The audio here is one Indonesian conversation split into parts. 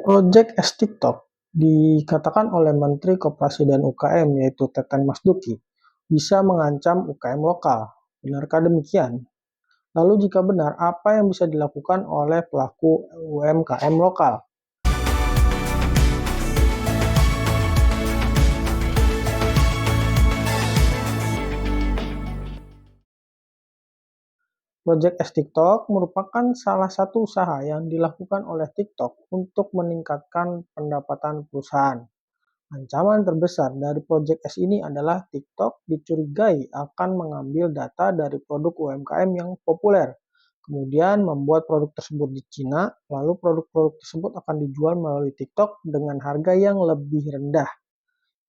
Projek S TikTok dikatakan oleh Menteri Koperasi dan UKM yaitu Teten Mas Duki bisa mengancam UKM lokal. Benarkah demikian? Lalu jika benar, apa yang bisa dilakukan oleh pelaku UMKM lokal? Project S TikTok merupakan salah satu usaha yang dilakukan oleh TikTok untuk meningkatkan pendapatan perusahaan. Ancaman terbesar dari Project S ini adalah TikTok dicurigai akan mengambil data dari produk UMKM yang populer, kemudian membuat produk tersebut di Cina, lalu produk-produk tersebut akan dijual melalui TikTok dengan harga yang lebih rendah.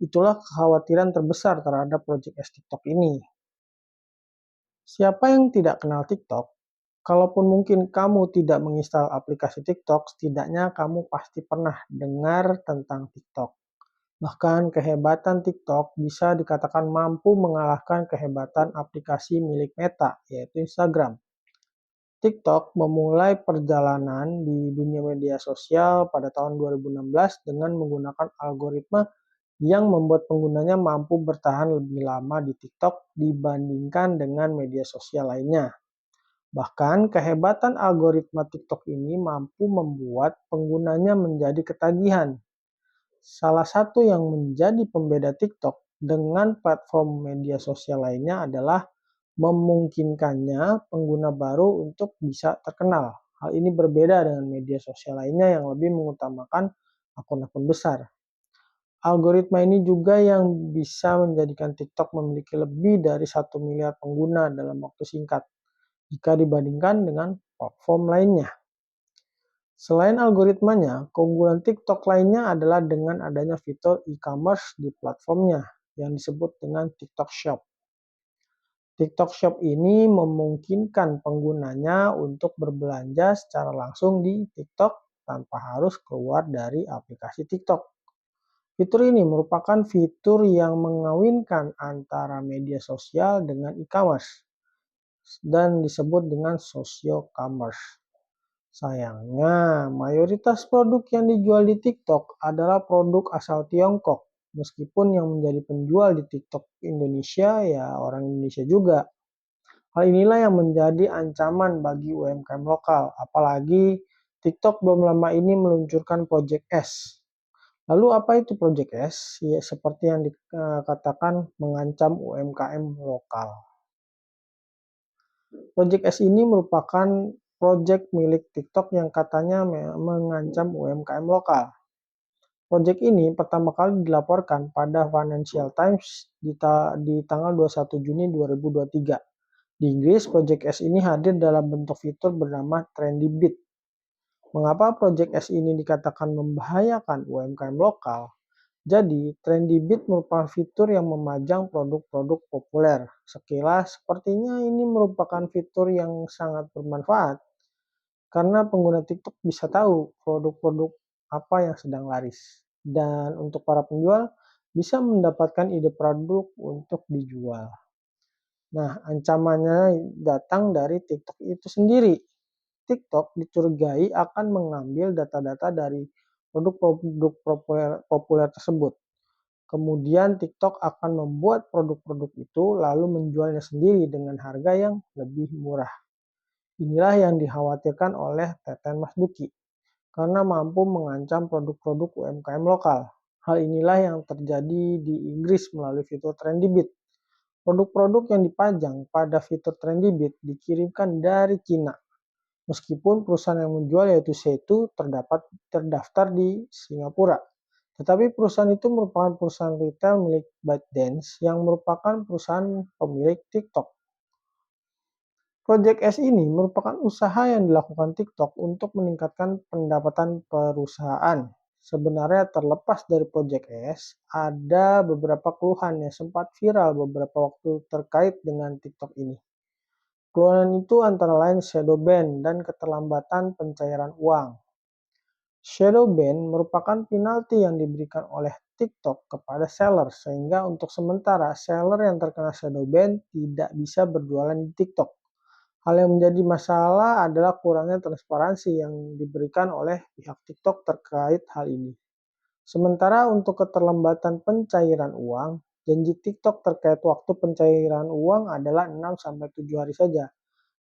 Itulah kekhawatiran terbesar terhadap Project S TikTok ini. Siapa yang tidak kenal TikTok? Kalaupun mungkin kamu tidak menginstal aplikasi TikTok, setidaknya kamu pasti pernah dengar tentang TikTok. Bahkan kehebatan TikTok bisa dikatakan mampu mengalahkan kehebatan aplikasi milik Meta, yaitu Instagram. TikTok memulai perjalanan di dunia media sosial pada tahun 2016 dengan menggunakan algoritma yang membuat penggunanya mampu bertahan lebih lama di TikTok dibandingkan dengan media sosial lainnya. Bahkan kehebatan algoritma TikTok ini mampu membuat penggunanya menjadi ketagihan. Salah satu yang menjadi pembeda TikTok dengan platform media sosial lainnya adalah memungkinkannya pengguna baru untuk bisa terkenal. Hal ini berbeda dengan media sosial lainnya yang lebih mengutamakan akun-akun besar. Algoritma ini juga yang bisa menjadikan TikTok memiliki lebih dari 1 miliar pengguna dalam waktu singkat jika dibandingkan dengan platform lainnya. Selain algoritmanya, keunggulan TikTok lainnya adalah dengan adanya fitur e-commerce di platformnya yang disebut dengan TikTok Shop. TikTok Shop ini memungkinkan penggunanya untuk berbelanja secara langsung di TikTok tanpa harus keluar dari aplikasi TikTok. Fitur ini merupakan fitur yang mengawinkan antara media sosial dengan e-commerce dan disebut dengan social commerce. Sayangnya, mayoritas produk yang dijual di TikTok adalah produk asal Tiongkok. Meskipun yang menjadi penjual di TikTok Indonesia ya orang Indonesia juga. Hal inilah yang menjadi ancaman bagi UMKM lokal. Apalagi TikTok belum lama ini meluncurkan Project S. Lalu apa itu Project S? Ya, seperti yang dikatakan mengancam UMKM lokal. Project S ini merupakan proyek milik TikTok yang katanya mengancam UMKM lokal. Proyek ini pertama kali dilaporkan pada Financial Times di tanggal 21 Juni 2023. Di Inggris, Project S ini hadir dalam bentuk fitur bernama Trendy Beat. Mengapa Project S ini dikatakan membahayakan UMKM lokal? Jadi, Trendy Beat merupakan fitur yang memajang produk-produk populer. Sekilas, sepertinya ini merupakan fitur yang sangat bermanfaat karena pengguna TikTok bisa tahu produk-produk apa yang sedang laris. Dan untuk para penjual, bisa mendapatkan ide produk untuk dijual. Nah, ancamannya datang dari TikTok itu sendiri. TikTok dicurigai akan mengambil data-data dari produk-produk populer tersebut. Kemudian TikTok akan membuat produk-produk itu lalu menjualnya sendiri dengan harga yang lebih murah. Inilah yang dikhawatirkan oleh Teten Mas Duki karena mampu mengancam produk-produk UMKM lokal. Hal inilah yang terjadi di Inggris melalui fitur Trendybit. Produk-produk yang dipajang pada fitur Trendybit dikirimkan dari Cina. Meskipun perusahaan yang menjual yaitu Seitu terdaftar di Singapura. Tetapi perusahaan itu merupakan perusahaan retail milik ByteDance yang merupakan perusahaan pemilik TikTok. Project S ini merupakan usaha yang dilakukan TikTok untuk meningkatkan pendapatan perusahaan. Sebenarnya terlepas dari Project S, ada beberapa keluhan yang sempat viral beberapa waktu terkait dengan TikTok ini. Keluhan itu antara lain shadow ban dan keterlambatan pencairan uang. Shadow ban merupakan penalti yang diberikan oleh TikTok kepada seller sehingga untuk sementara seller yang terkena shadow ban tidak bisa berjualan di TikTok. Hal yang menjadi masalah adalah kurangnya transparansi yang diberikan oleh pihak TikTok terkait hal ini. Sementara untuk keterlambatan pencairan uang, janji TikTok terkait waktu pencairan uang adalah 6-7 hari saja.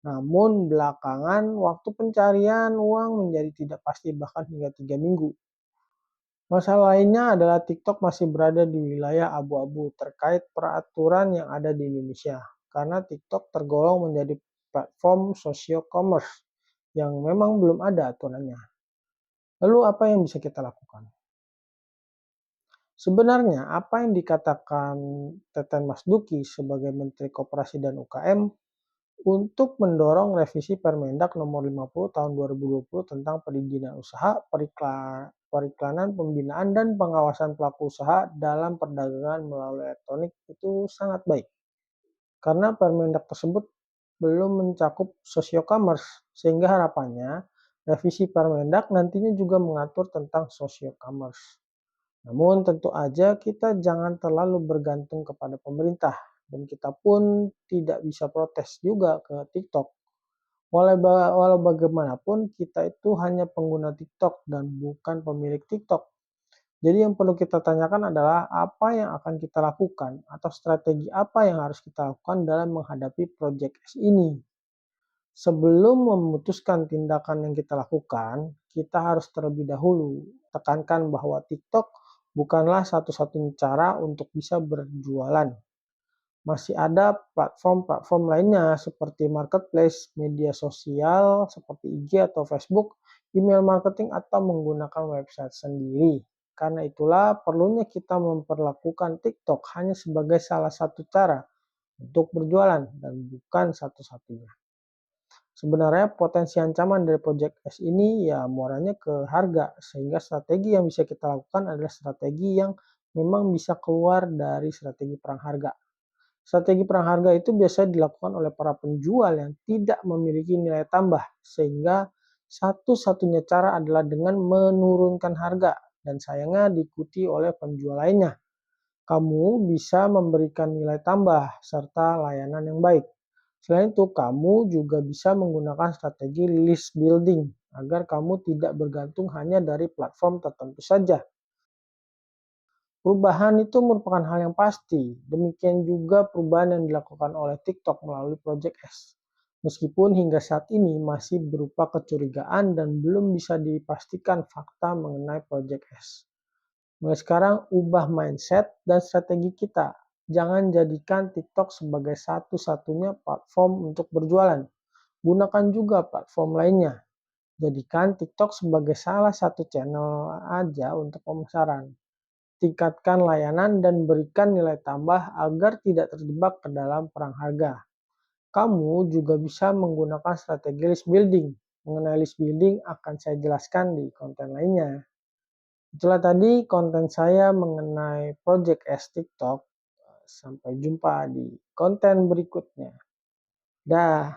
Namun belakangan waktu pencarian uang menjadi tidak pasti bahkan hingga 3 minggu. Masalah lainnya adalah TikTok masih berada di wilayah abu-abu terkait peraturan yang ada di Indonesia. Karena TikTok tergolong menjadi platform social commerce yang memang belum ada aturannya. Lalu apa yang bisa kita lakukan? Sebenarnya apa yang dikatakan Teten Mas Duki sebagai Menteri Koperasi dan UKM untuk mendorong revisi Permendak Nomor 50 Tahun 2020 tentang perizinan usaha, periklanan, pembinaan, dan pengawasan pelaku usaha dalam perdagangan melalui elektronik itu sangat baik. Karena Permendak tersebut belum mencakup socio-commerce, sehingga harapannya revisi Permendak nantinya juga mengatur tentang socio-commerce. Namun tentu aja kita jangan terlalu bergantung kepada pemerintah dan kita pun tidak bisa protes juga ke TikTok. Walau bagaimanapun kita itu hanya pengguna TikTok dan bukan pemilik TikTok. Jadi yang perlu kita tanyakan adalah apa yang akan kita lakukan atau strategi apa yang harus kita lakukan dalam menghadapi Project S ini. Sebelum memutuskan tindakan yang kita lakukan, kita harus terlebih dahulu tekankan bahwa TikTok bukanlah satu-satunya cara untuk bisa berjualan. Masih ada platform-platform lainnya seperti marketplace, media sosial seperti IG atau Facebook, email marketing, atau menggunakan website sendiri. Karena itulah perlunya kita memperlakukan TikTok hanya sebagai salah satu cara untuk berjualan dan bukan satu-satunya. Sebenarnya potensi ancaman dari Project S ini ya muaranya ke harga, sehingga strategi yang bisa kita lakukan adalah strategi yang memang bisa keluar dari strategi perang harga. Strategi perang harga itu biasanya dilakukan oleh para penjual yang tidak memiliki nilai tambah, sehingga satu-satunya cara adalah dengan menurunkan harga, dan sayangnya diikuti oleh penjual lainnya. Kamu bisa memberikan nilai tambah serta layanan yang baik. Selain itu, kamu juga bisa menggunakan strategi list building agar kamu tidak bergantung hanya dari platform tertentu saja. Perubahan itu merupakan hal yang pasti. Demikian juga perubahan yang dilakukan oleh TikTok melalui Project S. Meskipun hingga saat ini masih berupa kecurigaan dan belum bisa dipastikan fakta mengenai Project S. Mulai sekarang, ubah mindset dan strategi kita. Jangan jadikan TikTok sebagai satu-satunya platform untuk berjualan. Gunakan juga platform lainnya. Jadikan TikTok sebagai salah satu channel aja untuk pemasaran. Tingkatkan layanan dan berikan nilai tambah agar tidak terjebak ke dalam perang harga. Kamu juga bisa menggunakan strategi list building. Mengenai list building akan saya jelaskan di konten lainnya. Itulah tadi konten saya mengenai Project S TikTok. Sampai jumpa di konten berikutnya. Dah.